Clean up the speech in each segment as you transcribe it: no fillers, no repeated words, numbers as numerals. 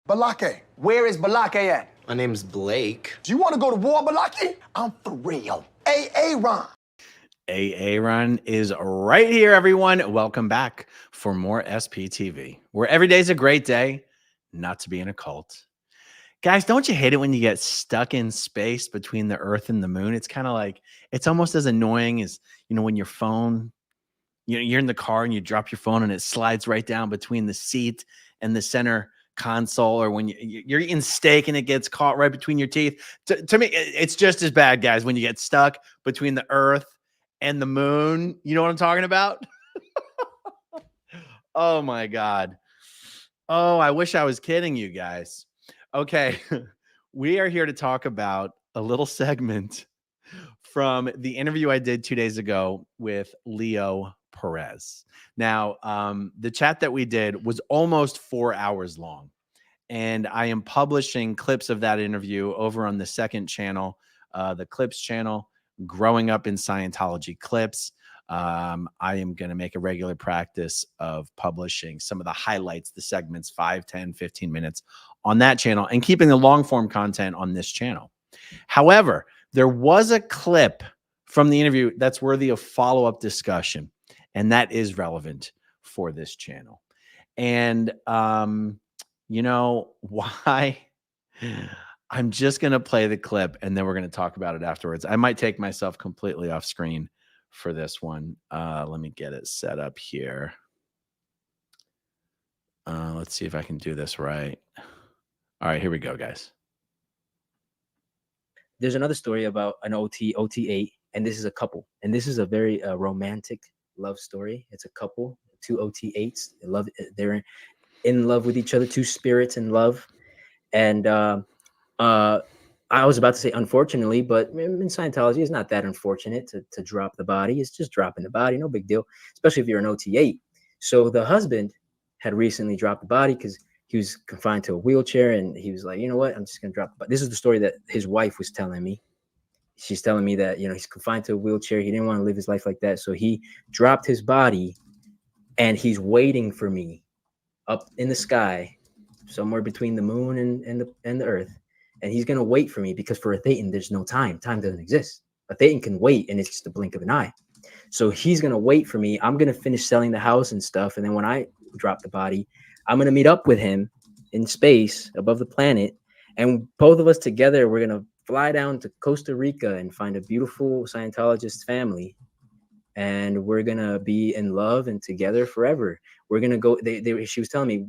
Balake. Where is Balake at? My name's Blake. Do you want to go to war, Balake? I'm for real. Aaron. Aaron is right here, everyone. Welcome back for more SPTV, where every day is a great day not to be in a cult. Guys, don't you hate it when you get stuck in space between the Earth and the moon? It's kind of like, it's almost as annoying as, when your phone, you're in the car and you drop your phone and it slides right down between the seat and the center console, or when you're eating steak and it gets caught right between your teeth. To me, it's just as bad, guys, when you get stuck between the Earth and the moon. You know what I'm talking about? Oh my God. Oh, I wish I was kidding you guys. Okay. We are here to talk about a little segment from the interview I did 2 days ago with Leo Perez. Now, the chat that we did was almost 4 hours long, and I am publishing clips of that interview over on the second channel, the Clips channel, Growing Up in Scientology Clips. I am going to make a regular practice of publishing some of the highlights, the segments, 5, 10, 15 minutes on that channel, and keeping the long form content on this channel. However, there was a clip from the interview that's worthy of follow-up discussion, and that is relevant for this channel. And you know why? I'm just going to play the clip, and then we're going to talk about it afterwards. I might take myself completely off screen for this one. Let me get it set up here. Let's see if I can do this right. All right, here we go, guys. There's another story about an OT8, and this is a couple, and this is a very romantic love story. It's a couple, 2 OT8s. They're in love with each other, 2 spirits in love. And I was about to say unfortunately, but in Scientology, it's not that unfortunate to drop the body. It's just dropping the body, no big deal, especially if you're an OT8. So the husband had recently dropped the body because he was confined to a wheelchair, and he was like, you know what, I'm just going to drop the body. This is the story that his wife was telling me. She's telling me that, he's confined to a wheelchair. He didn't want to live his life like that. So he dropped his body, and he's waiting for me up in the sky, somewhere between the moon and the earth. And he's going to wait for me, because for a Thetan, there's no time. Time doesn't exist. A Thetan can wait, and it's just a blink of an eye. So he's going to wait for me. I'm going to finish selling the house and stuff. And then when I drop the body, I'm going to meet up with him in space above the planet. And both of us together, we're going to fly down to Costa Rica and find a beautiful Scientologist family. And we're going to be in love and together forever. We're going to go, she was telling me,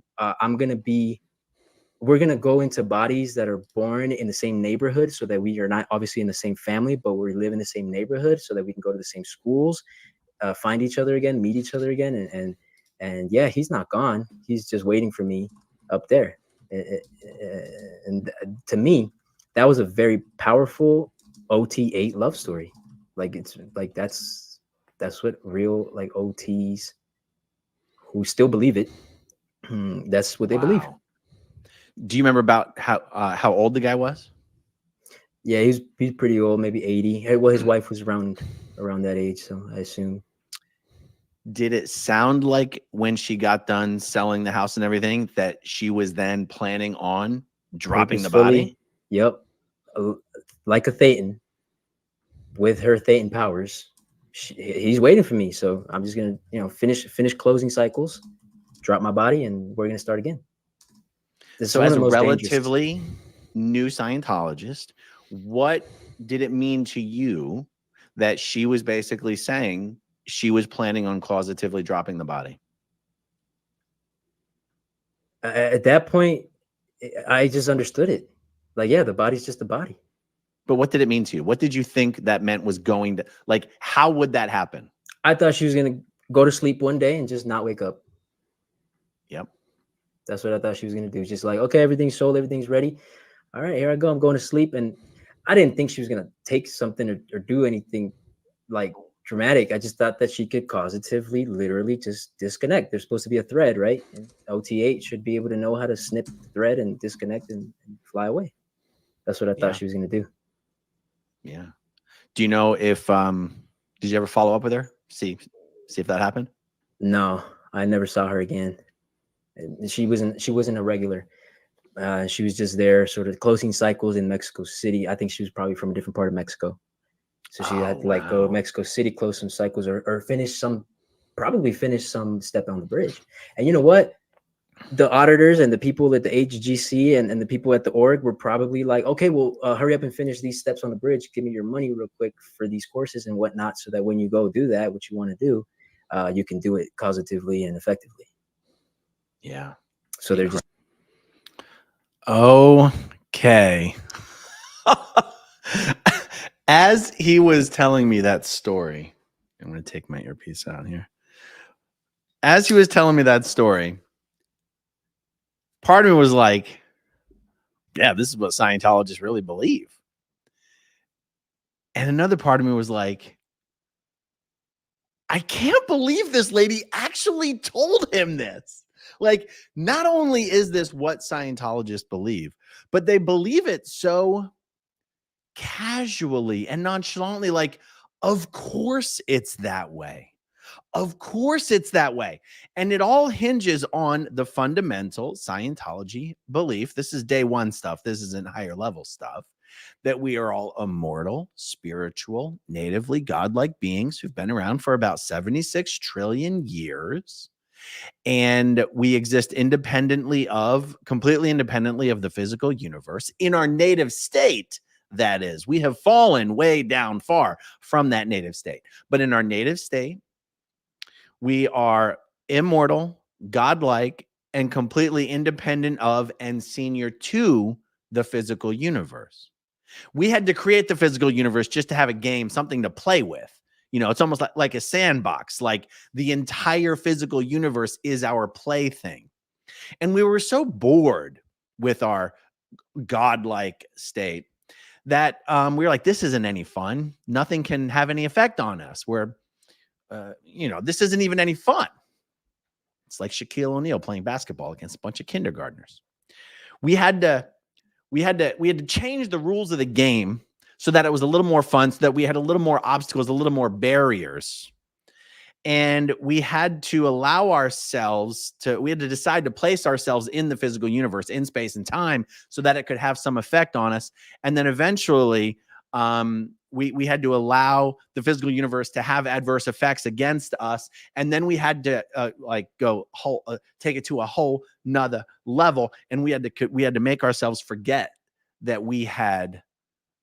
we're going to go into bodies that are born in the same neighborhood, so that we are not obviously in the same family, but we live in the same neighborhood, so that we can go to the same schools, find each other again, meet each other again. And yeah, he's not gone. He's just waiting for me up there. And to me, that was a very powerful OT8 love story. Like, it's like, that's what real, like, OTs who still believe it, that's what they believe. Do you remember about how old the guy was? Yeah, he's pretty old, maybe 80. Well, his wife was around that age, so I assume. Did it sound like when she got done selling the house and everything that she was then planning on dropping the body? Yep. Like a Thetan with her Thetan powers. He's waiting for me, so I'm just going to, finish closing cycles, drop my body, and we're going to start again. So as a relatively new Scientologist, what did it mean to you that she was basically saying she was planning on causatively dropping the body? At that point, I just understood it. Like, yeah, the body's just a body. But what did it mean to you? What did you think that meant was going to, like, how would that happen? I thought she was going to go to sleep one day and just not wake up. Yep. That's what I thought she was going to do. Just like, okay, everything's sold, everything's ready. All right, here I go. I'm going to sleep. And I didn't think she was going to take something or do anything like dramatic. I just thought that she could causatively, literally just disconnect. There's supposed to be a thread, right? And OT8 should be able to know how to snip the thread and disconnect and fly away. That's what I thought she was going to do. Yeah. Do you know if, did you ever follow up with her? See if that happened? No, I never saw her again. She wasn't a regular. She was just there, sort of closing cycles in Mexico City. I think she was probably from a different part of Mexico, so she had to like go to Mexico City, close some cycles, or probably finish some step on the bridge. And you know what? The auditors and the people at the HGC and the people at the org were probably like, okay, well, hurry up and finish these steps on the bridge. Give me your money real quick for these courses and whatnot, so that when you go do that, what you want to do, you can do it causatively and effectively. Yeah. So they're just okay. As he was telling me that story, I'm going to take my earpiece out here. As he was telling me that story, part of me was like, yeah, this is what Scientologists really believe. And another part of me was like, I can't believe this lady actually told him this. Like, not only is this what Scientologists believe, but they believe it so casually and nonchalantly, like, of course it's that way. Of course it's that way. And it all hinges on the fundamental Scientology belief. This is day one stuff. This isn't higher level stuff. That we are all immortal, spiritual, natively godlike beings who've been around for about 76 trillion years. And we exist completely independently of the physical universe in our native state. That is, we have fallen way down far from that native state. But in our native state, we are immortal, godlike, and completely independent of and senior to the physical universe. We had to create the physical universe just to have a game, something to play with. You know, it's almost like a sandbox. Like the entire physical universe is our plaything. And we were so bored with our godlike state that we were like, this isn't any fun. Nothing can have any effect on us. This isn't even any fun. It's like Shaquille O'Neal playing basketball against a bunch of kindergartners. We had to change the rules of the game so that it was a little more fun, so that we had a little more obstacles, a little more barriers. And we had to we had to decide to place ourselves in the physical universe, in space and time, so that it could have some effect on us. And then eventually, we had to allow the physical universe to have adverse effects against us. And then we had to take it to a whole nother level. And we had to make ourselves forget that we had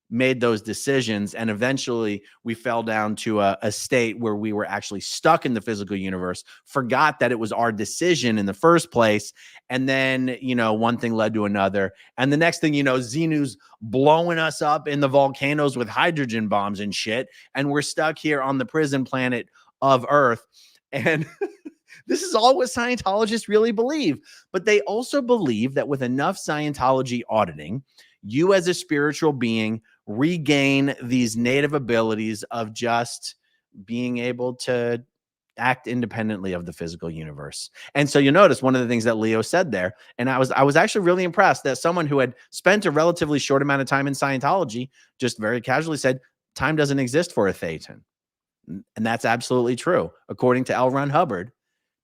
made those decisions. And eventually we fell down to a state where we were actually stuck in the physical universe, forgot that it was our decision in the first place. And then, one thing led to another. And the next thing you know, Xenu's blowing us up in the volcanoes with hydrogen bombs and shit. And we're stuck here on the prison planet of Earth. And this is all what Scientologists really believe. But they also believe that with enough Scientology auditing, you as a spiritual being regain these native abilities of just being able to act independently of the physical universe. And so you notice one of the things that Leo said there, and I was actually really impressed that someone who had spent a relatively short amount of time in Scientology just very casually said, time doesn't exist for a Thetan. And that's absolutely true. According to L. Ron Hubbard,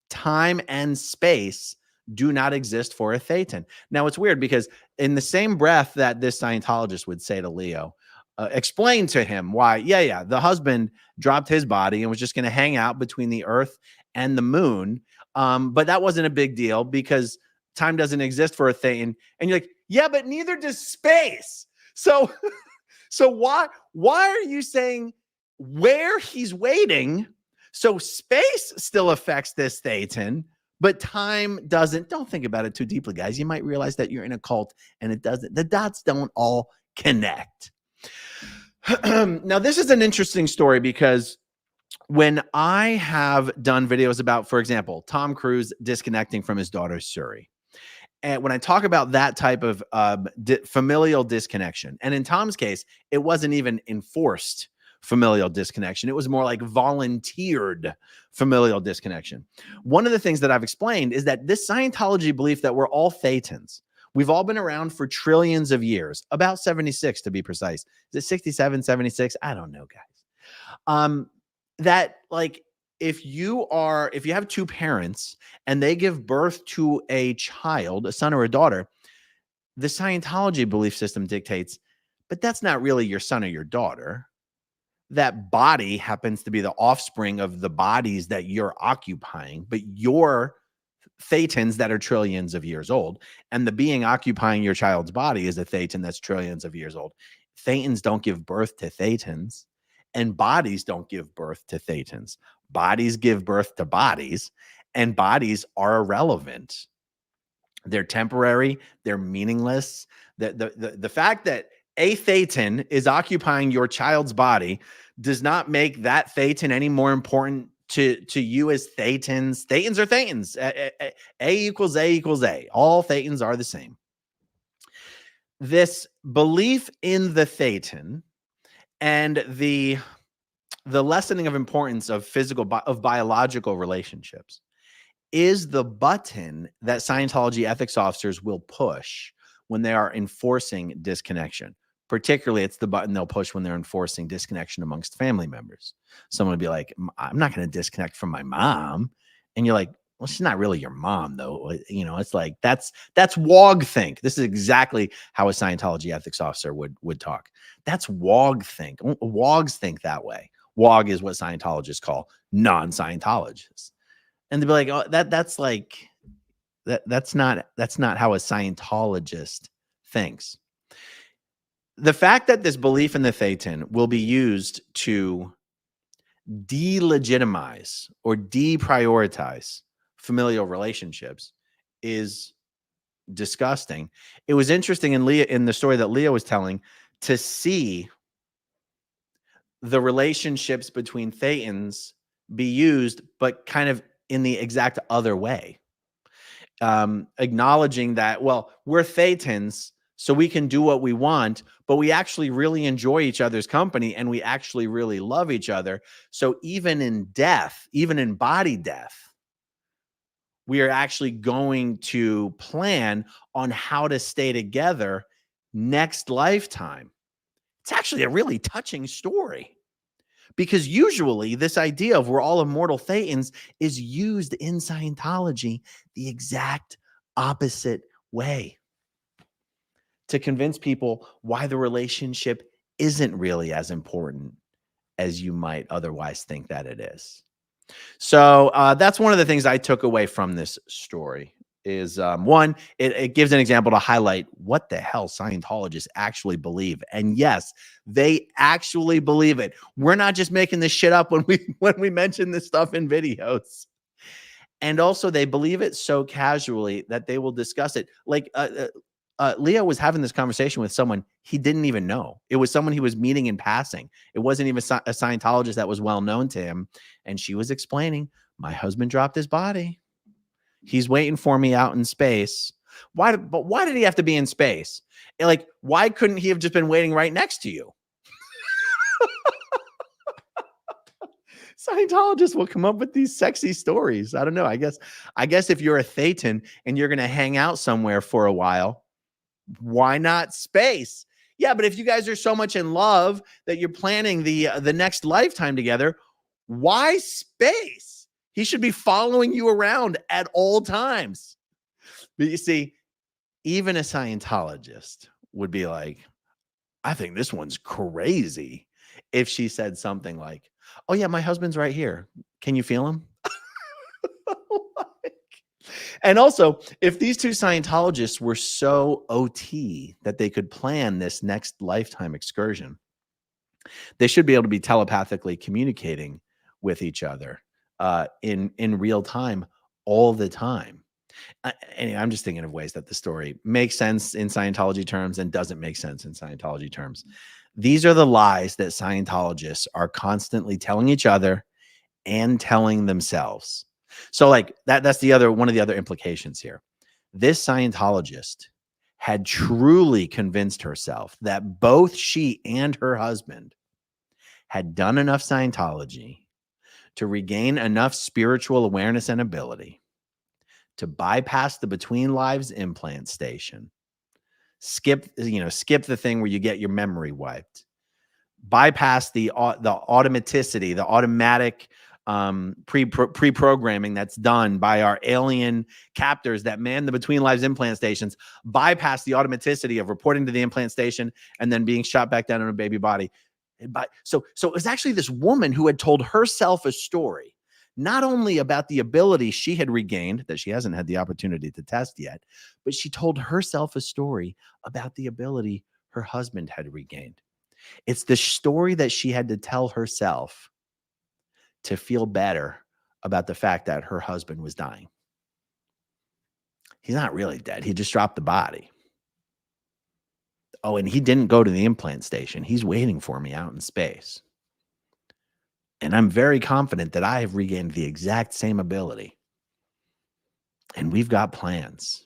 time and space do not exist for a Thetan. Now, it's weird because in the same breath that this Scientologist would say to Leo, explain to him why, the husband dropped his body and was just going to hang out between the Earth and the moon. But that wasn't a big deal because time doesn't exist for a Thetan. And you're like, yeah, but neither does space. So why are you saying where he's waiting? So space still affects this Thetan, but time doesn't. Don't think about it too deeply, guys. You might realize that you're in a cult and it doesn't. The dots don't all connect. Now, this is an interesting story because when I have done videos about, for example, Tom Cruise disconnecting from his daughter, Suri, and when I talk about that type of familial disconnection, and in Tom's case, it wasn't even enforced familial disconnection. It was more like volunteered familial disconnection. One of the things that I've explained is that this Scientology belief that we're all Thetans, we've all been around for trillions of years, about 76 to be precise. Is it 67, 76? I don't know, guys. That like, if you have two parents and they give birth to a child, a son or a daughter, the Scientology belief system dictates, but that's not really your son or your daughter. That body happens to be the offspring of the bodies that you're occupying, but you're thetans that are trillions of years old. And the being occupying your child's body is a thetan that's trillions of years old. Thetans don't give birth to thetans, and bodies don't give birth to thetans. Bodies give birth to bodies, and bodies are irrelevant. They're temporary, they're meaningless. The fact that a thetan is occupying your child's body does not make that thetan any more important to you as thetans. Thetans are thetans. A equals A equals A. All thetans are the same. This belief in the thetan and the lessening of importance of biological relationships is the button that Scientology ethics officers will push when they are enforcing disconnection. Particularly, it's the button they'll push when they're enforcing disconnection amongst family members. Someone would be like, I'm not going to disconnect from my mom. And you're like, well, she's not really your mom, though. You know, it's like, that's WOG think. This is exactly how a Scientology ethics officer would talk. That's WOG think. WOGs think that way. WOG is what Scientologists call non-Scientologists. And they'd be like, oh, that's not how a Scientologist thinks. The fact that this belief in the thetan will be used to delegitimize or deprioritize familial relationships is disgusting. It was interesting in the story that Leah was telling to see the relationships between thetans be used, but kind of in the exact other way. Acknowledging that, well, we're thetans, so we can do what we want, but we actually really enjoy each other's company and we actually really love each other. So even in death, even in body death, we are actually going to plan on how to stay together next lifetime. It's actually a really touching story, because usually this idea of we're all immortal thetans is used in Scientology the exact opposite way, to convince people why the relationship isn't really as important as you might otherwise think that it is. So that's one of the things I took away from this story is one, it gives an example to highlight what the hell Scientologists actually believe. And yes, they actually believe it. We're not just making this shit up when we mention this stuff in videos. And also they believe it so casually that they will discuss it. Like Leo was having this conversation with someone he didn't even know. It was someone he was meeting in passing. It wasn't even a Scientologist that was well known to him. And she was explaining, my husband dropped his body. He's waiting for me out in space. But why did he have to be in space? And like, why couldn't he have just been waiting right next to you? Scientologists will come up with these sexy stories. I don't know. I guess if you're a thetan and you're going to hang out somewhere for a while, why not space? Yeah, but if you guys are so much in love that you're planning the next lifetime together, why space? He should be following you around at all times. But you see, even a Scientologist would be like, I think this one's crazy if she said something like, oh yeah, my husband's right here. Can you feel him? And also, if these two Scientologists were so OT that they could plan this next lifetime excursion, they should be able to be telepathically communicating with each other in real time all the time. Anyway, I'm just thinking of ways that the story makes sense in Scientology terms and doesn't make sense in Scientology terms. These are the lies that Scientologists are constantly telling each other and telling themselves. So like that's one of the other implications here. This Scientologist had truly convinced herself that both she and her husband had done enough Scientology to regain enough spiritual awareness and ability to bypass the between lives implant station, skip the thing where you get your memory wiped, bypass the automaticity, the automatic pre-programming that's done by our alien captors that man the between lives implant stations, bypass the automaticity of reporting to the implant station and then being shot back down in a baby body. So it was actually this woman who had told herself a story, not only about the ability she had regained that she hasn't had the opportunity to test yet, but she told herself a story about the ability her husband had regained. It's the story that she had to tell herself to feel better about the fact that her husband was dying. He's not really dead. He just dropped the body. Oh, and he didn't go to the implant station. He's waiting for me out in space. And I'm very confident that I have regained the exact same ability. And we've got plans.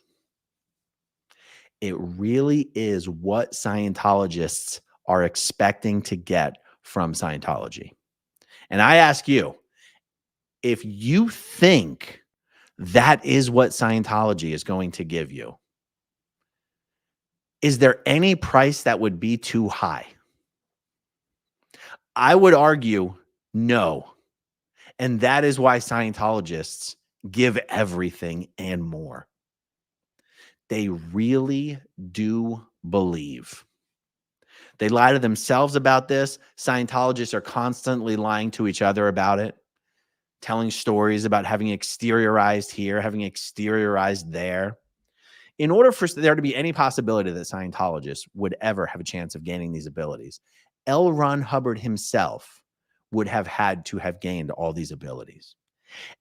It really is what Scientologists are expecting to get from Scientology. And I ask you, if you think that is what Scientology is going to give you, is there any price that would be too high? I would argue no. And that is why Scientologists give everything and more. They really do believe. They lie to themselves about this. Scientologists are constantly lying to each other about it, telling stories about having exteriorized here, having exteriorized there. In order for there to be any possibility that Scientologists would ever have a chance of gaining these abilities, L. Ron Hubbard himself would have had to have gained all these abilities.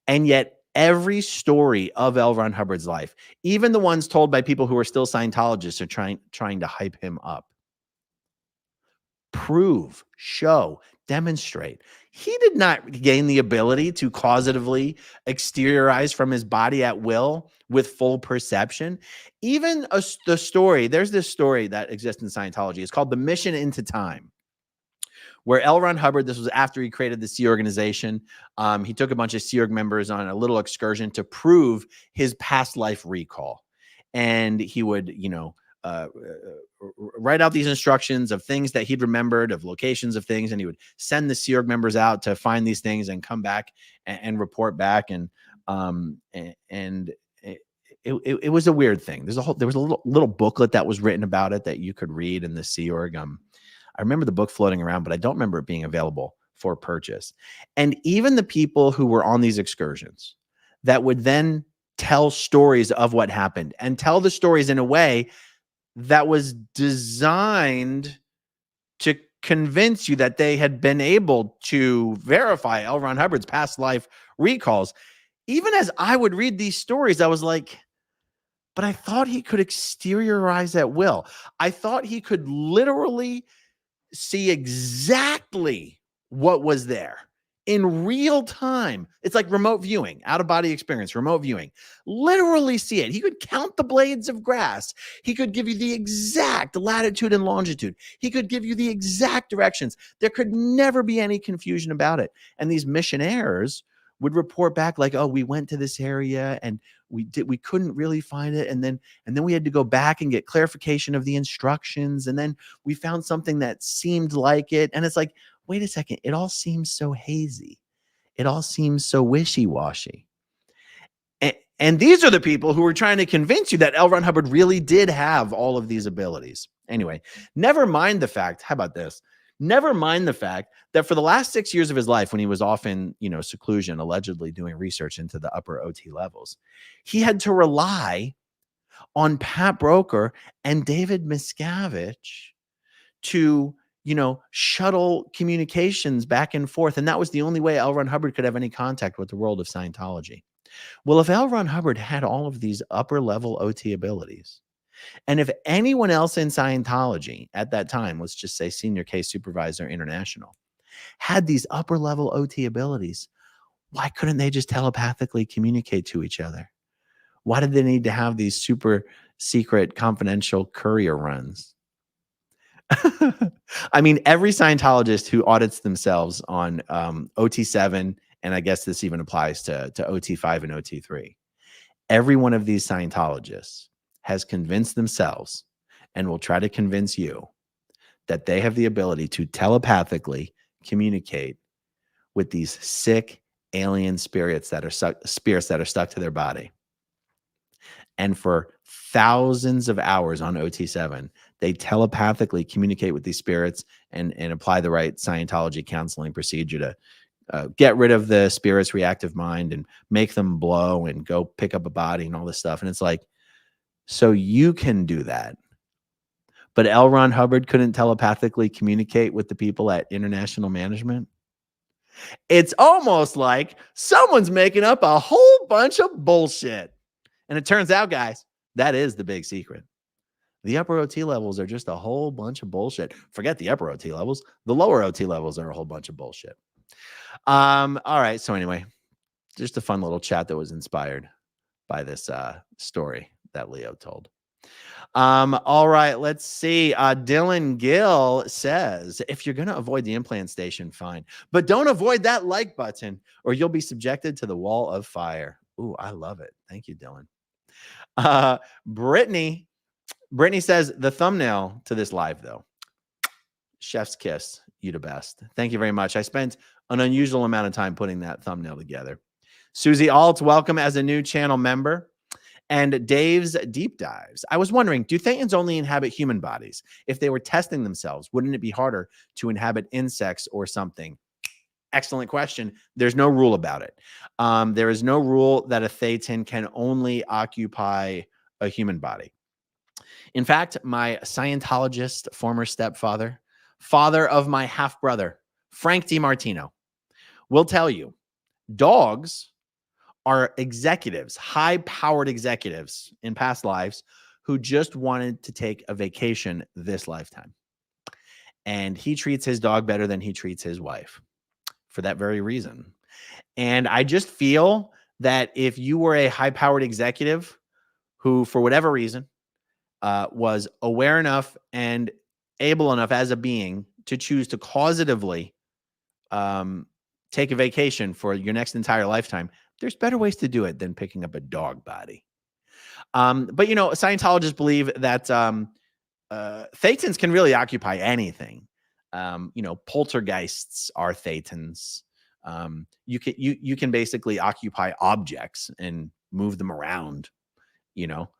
And yet every story of L. Ron Hubbard's life, even the ones told by people who are still Scientologists, are trying to hype him up. Prove, show, demonstrate. He did not gain the ability to causatively exteriorize from his body at will with full perception. Even the story, there's this story that exists in Scientology. It's called The Mission into Time, where L. Ron Hubbard, this was after he created the Sea Organization, he took a bunch of Sea Org members on a little excursion to prove his past life recall. And he would, write out these instructions of things that he'd remembered, of locations of things, and he would send the Sea Org members out to find these things and come back and report back. And it was a weird thing. There was a little booklet that was written about it that you could read in the Sea Org. I remember the book floating around, but I don't remember it being available for purchase. And even the people who were on these excursions that would then tell stories of what happened and tell the stories in a way that was designed to convince you that they had been able to verify L. Ron Hubbard's past life recalls. Even as I would read these stories, I was like, but I thought he could exteriorize at will. I thought he could literally see exactly what was there in real time. It's like remote viewing, out-of-body experience, remote viewing. Literally see it. He could count the blades of grass. He could give you the exact latitude and longitude. He could give you the exact directions. There could never be any confusion about it. And these missionaires would report back like, oh, we went to this area and we couldn't really find it. And then we had to go back and get clarification of the instructions. And then we found something that seemed like it. And it's like, wait a second, it all seems so hazy. It all seems so wishy-washy. And these are the people who were trying to convince you that L. Ron Hubbard really did have all of these abilities. Anyway, never mind the fact, how about this? Never mind the fact that for the last 6 years of his life, when he was off in, seclusion, allegedly doing research into the upper OT levels, he had to rely on Pat Broker and David Miscavige to, shuttle communications back and forth. And that was the only way L. Ron Hubbard could have any contact with the world of Scientology. Well, if L. Ron Hubbard had all of these upper level OT abilities, and if anyone else in Scientology at that time, let's just say Senior Case Supervisor International, had these upper level OT abilities, why couldn't they just telepathically communicate to each other? Why did they need to have these super secret confidential courier runs? I mean, every Scientologist who audits themselves on OT7, and I guess this even applies to OT5 and OT3, every one of these Scientologists has convinced themselves and will try to convince you that they have the ability to telepathically communicate with these sick alien spirits that are stuck to their body. And for thousands of hours on OT7, they telepathically communicate with these spirits and apply the right Scientology counseling procedure to get rid of the spirit's reactive mind and make them blow and go pick up a body and all this stuff. And it's like, so you can do that. But L. Ron Hubbard couldn't telepathically communicate with the people at International Management. It's almost like someone's making up a whole bunch of bullshit. And it turns out, guys, that is the big secret. The upper OT levels are just a whole bunch of bullshit. Forget the upper OT levels. The lower OT levels are a whole bunch of bullshit. All right. So anyway, just a fun little chat that was inspired by this story that Leo told. All right, let's see. Dylan Gill says, if you're going to avoid the implant station, fine, but don't avoid that like button or you'll be subjected to the wall of fire. Ooh, I love it. Thank you, Dylan. Brittany says the thumbnail to this live, though. Chef's kiss. You the best. Thank you very much. I spent an unusual amount of time putting that thumbnail together. Susie Alt, welcome as a new channel member. And Dave's Deep Dives. I was wondering, do Thetans only inhabit human bodies? If they were testing themselves, wouldn't it be harder to inhabit insects or something? Excellent question. There's no rule about it. There is no rule that a Thetan can only occupy a human body. In fact, my Scientologist former stepfather, father of my half-brother, Frank DiMartino, will tell you, dogs are executives, high-powered executives in past lives who just wanted to take a vacation this lifetime. And he treats his dog better than he treats his wife for that very reason. And I just feel that if you were a high-powered executive who, for whatever reason, was aware enough and able enough as a being to choose to causatively take a vacation for your next entire lifetime, there's better ways to do it than picking up a dog body. But, you know, Scientologists believe that Thetans can really occupy anything. You know, poltergeists are Thetans. You can basically occupy objects and move them around, you know.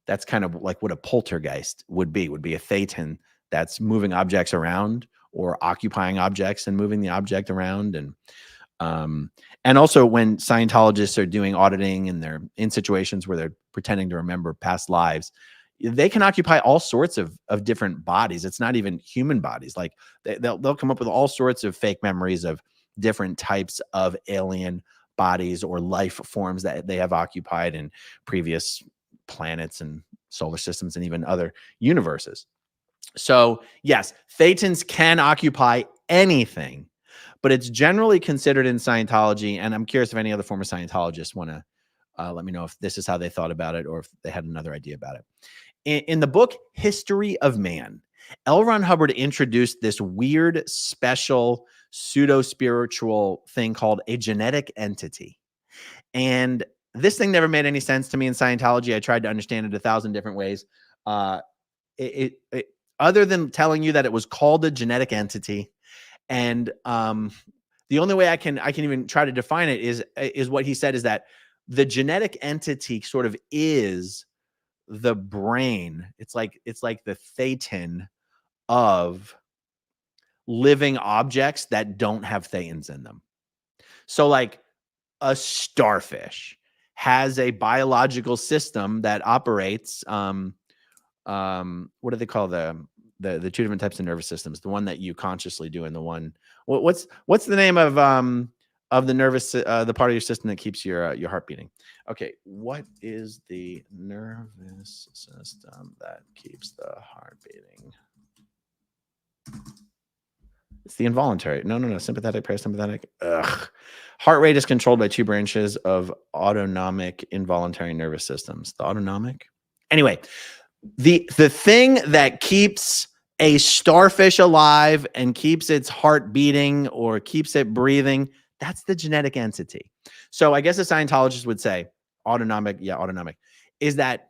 That's kind of like what a poltergeist would be a Thetan that's moving objects around or occupying objects and moving the object around. And also when Scientologists are doing auditing and they're in situations where they're pretending to remember past lives, they can occupy all sorts of different bodies. It's not even human bodies. Like they'll come up with all sorts of fake memories of different types of alien bodies or life forms that they have occupied in previous planets and solar systems and even other universes. So yes, Thetans can occupy anything, but it's generally considered in Scientology, and I'm curious if any other former Scientologists want to let me know if this is how they thought about it or if they had another idea about it. In the book History of Man, L. Ron Hubbard introduced this weird, special, pseudo-spiritual thing called a genetic entity. And this thing never made any sense to me in Scientology. I tried to understand it 1,000 different ways. Other than telling you that it was called a genetic entity, and the only way I can even try to define it is what he said is that the genetic entity sort of is the brain. It's like the Thetan of living objects that don't have Thetans in them. So like a starfish has a biological system that operates what do they call the two different types of nervous systems? The one that you consciously do and the one what's the name of the nervous the part of your system that keeps your heart beating? Okay, what is the nervous system that keeps the heart beating? It's the involuntary. No. Sympathetic, parasympathetic. Ugh. Heart rate is controlled by two branches of autonomic involuntary nervous systems. The autonomic. Anyway, the thing that keeps a starfish alive and keeps its heart beating or keeps it breathing, that's the genetic entity. So I guess a Scientologist would say autonomic, is that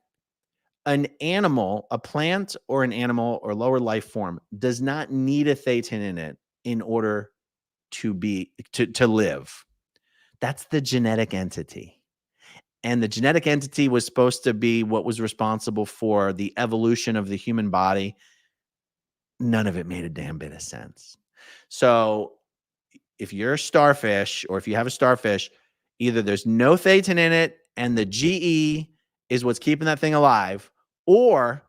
an animal, a plant or an animal or lower life form does not need a Thetan in it in order to live. That's the genetic entity. And the genetic entity was supposed to be what was responsible for the evolution of the human body. None of it made a damn bit of sense. So if you're a starfish, or if you have a starfish, either there's no thetan in it and the GE is what's keeping that thing alive, or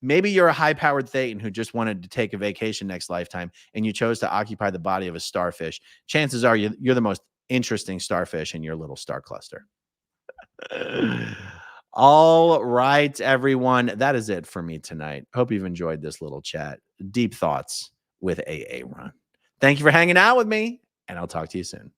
maybe you're a high-powered thetan who just wanted to take a vacation next lifetime and you chose to occupy the body of a starfish. Chances are you're the most interesting starfish in your little star cluster. All right, everyone. That is it for me tonight. Hope you've enjoyed this little chat. Deep thoughts with AA Run. Thank you for hanging out with me, and I'll talk to you soon.